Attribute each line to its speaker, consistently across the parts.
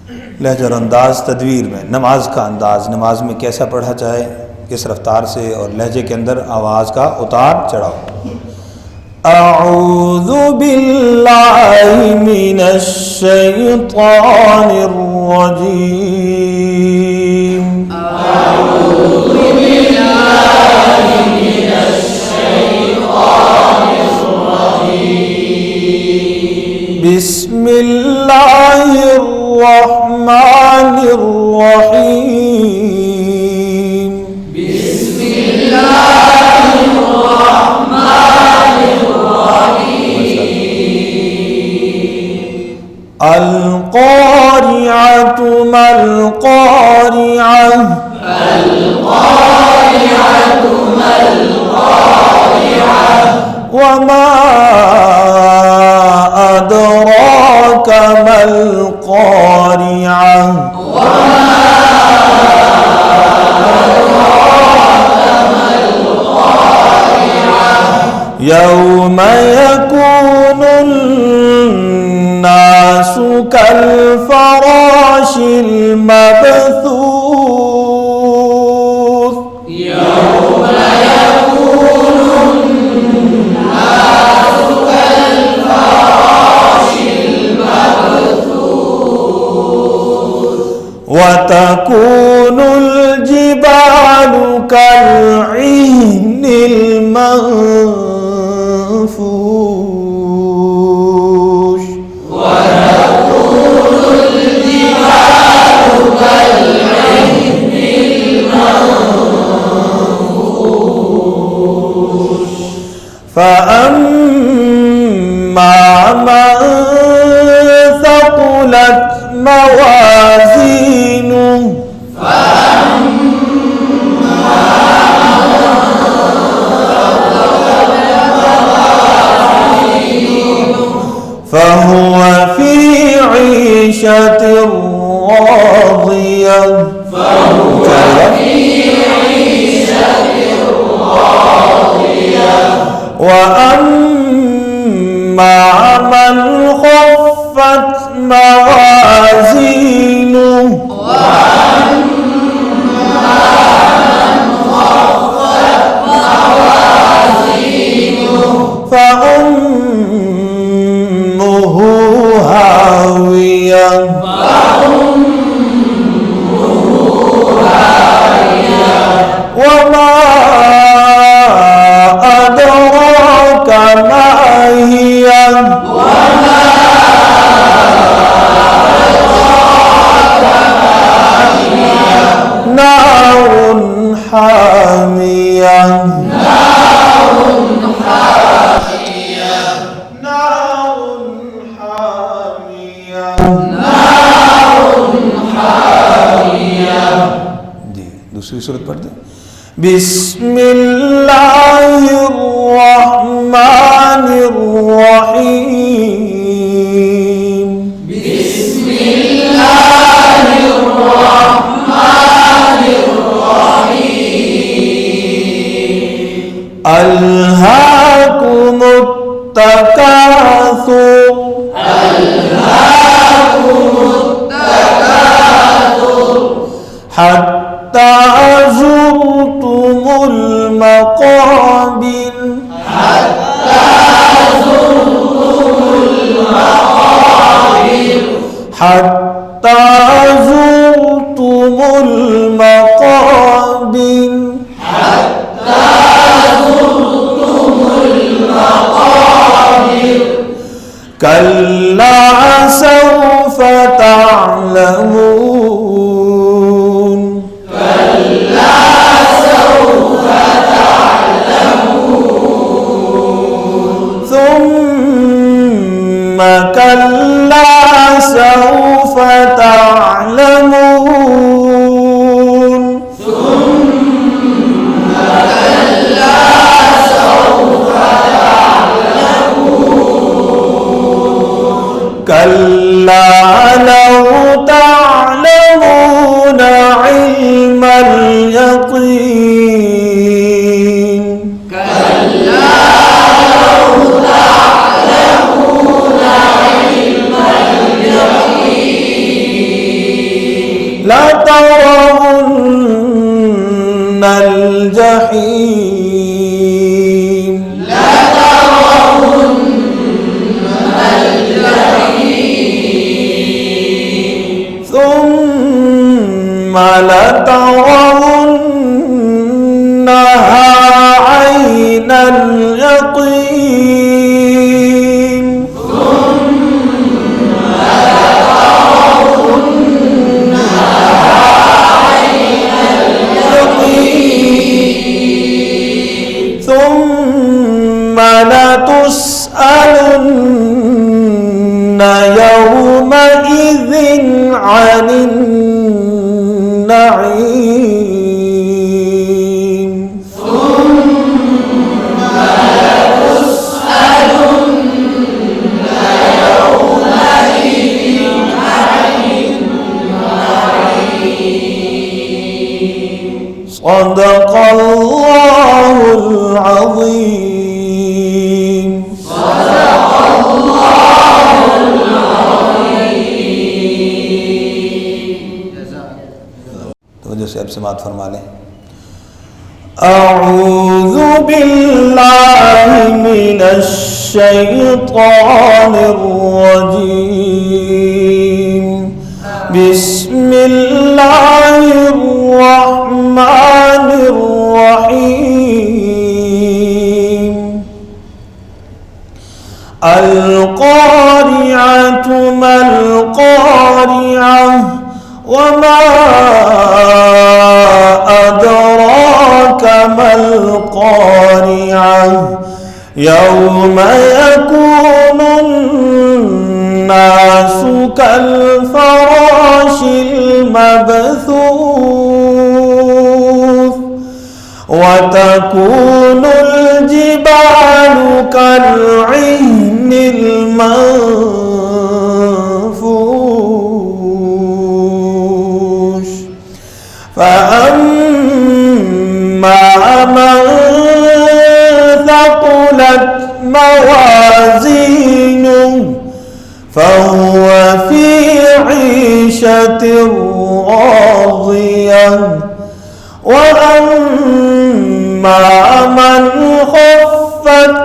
Speaker 1: لہجہ اور انداز تدویر میں نماز کا انداز، نماز میں کیسا پڑھا جائے، کس رفتار سے، اور لہجے کے اندر آواز کا اتار چڑھاؤ۔ اعوذ باللہ من الشیطان الرجیم،
Speaker 2: اعوذ باللہ من الشیطان الرجیم،
Speaker 1: بسم اللہ الرحمن الرحیم،
Speaker 2: بسم اللہ الرحمن الرحیم،
Speaker 1: القارعۃ ما القارعۃ،
Speaker 2: القارعۃ ما القارعۃ،
Speaker 1: وما أدراك ما القارعة،
Speaker 2: وما أدراك ما القارعة،
Speaker 1: يوم يكون الناس كالفراش المبثوث،
Speaker 2: يوم يكون الناس كالفراش المبثوث،
Speaker 1: وتكون الجبال كالعهن المنفوش،
Speaker 2: وتكون الجبال كالعهن المنفوش،
Speaker 1: فأما من ثقلت موازينه، فهو في عيشة راضية،
Speaker 2: فهو في عيشة راضية،
Speaker 1: وأما من خفت موازينه،
Speaker 2: وأما من خفت موازينه،
Speaker 1: فأمه هاوية، وما أدراك ما هي،
Speaker 2: وما أدراك ما هي،
Speaker 1: نار حامية،
Speaker 2: نار حامية،
Speaker 1: نار حامية،
Speaker 2: نار حامية۔
Speaker 1: جی دوسری صورت پڑھ دیں۔ بسم اللہ الرحمن الرحیم،
Speaker 2: بسم اللہ الرحمن الرحیم،
Speaker 1: ألهاكم التكاثر،
Speaker 2: ألهاكم التكاثر،
Speaker 1: حتى زرتم المقابر،
Speaker 2: حتى زرتم المقابر،
Speaker 1: حتى زرتم المقابر،
Speaker 2: حتى زرتم المقابر،
Speaker 1: كلا سوف تعلمون،
Speaker 2: كلا سوف تعلمون،
Speaker 1: ثم كلا سوف تعلمون،
Speaker 2: ثم كلا سوف تعلمون،
Speaker 1: الجحيم ثم لترونها عين اليقين ثم لتسألن يومئذ عن النعيم صدق الله العظيم. توجہ سے اب سماعت فرما لیں. اعوذ باللہ من الشیطان الرجیم. بسم اللہ الرحمن الرحیم. القارعة ما القارعة وما أدراك ما القارعة يوم يكون الناس كالفراش المبثوث وتكون الجبال كالعهن المنفوش فأما من ثقلت موازينه فهو في عيشة راضية وأما من خفت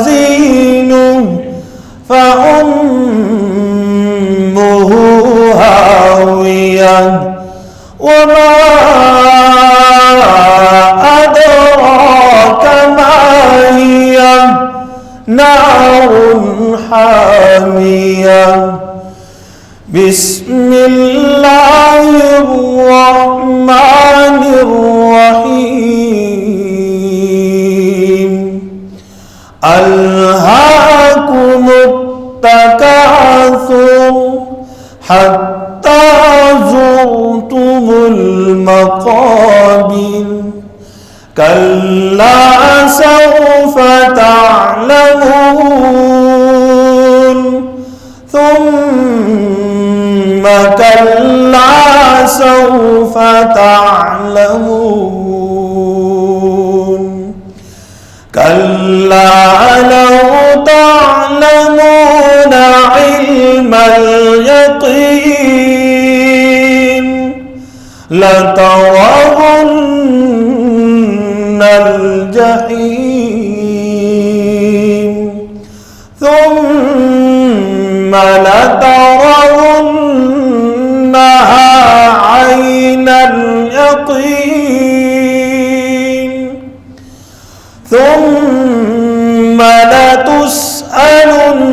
Speaker 1: موازينه فأمه هاوية وما أدراك ما هي نار حامية. بسم الله الرحمن الرحيم. ألهاكم التكاثر حتى زرتم المقابر كلا سوف تعلمون ثم كلا سوف تعلمون كلا لو تعلمون علم اليقين لترون الجحيم ثم لترونها عين اليقين ثم لتسألن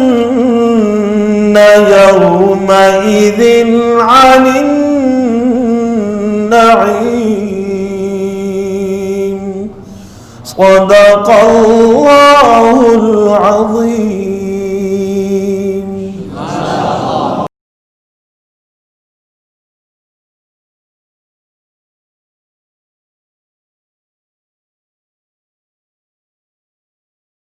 Speaker 1: يومئذ عن النعيم. صدق الله العظيم.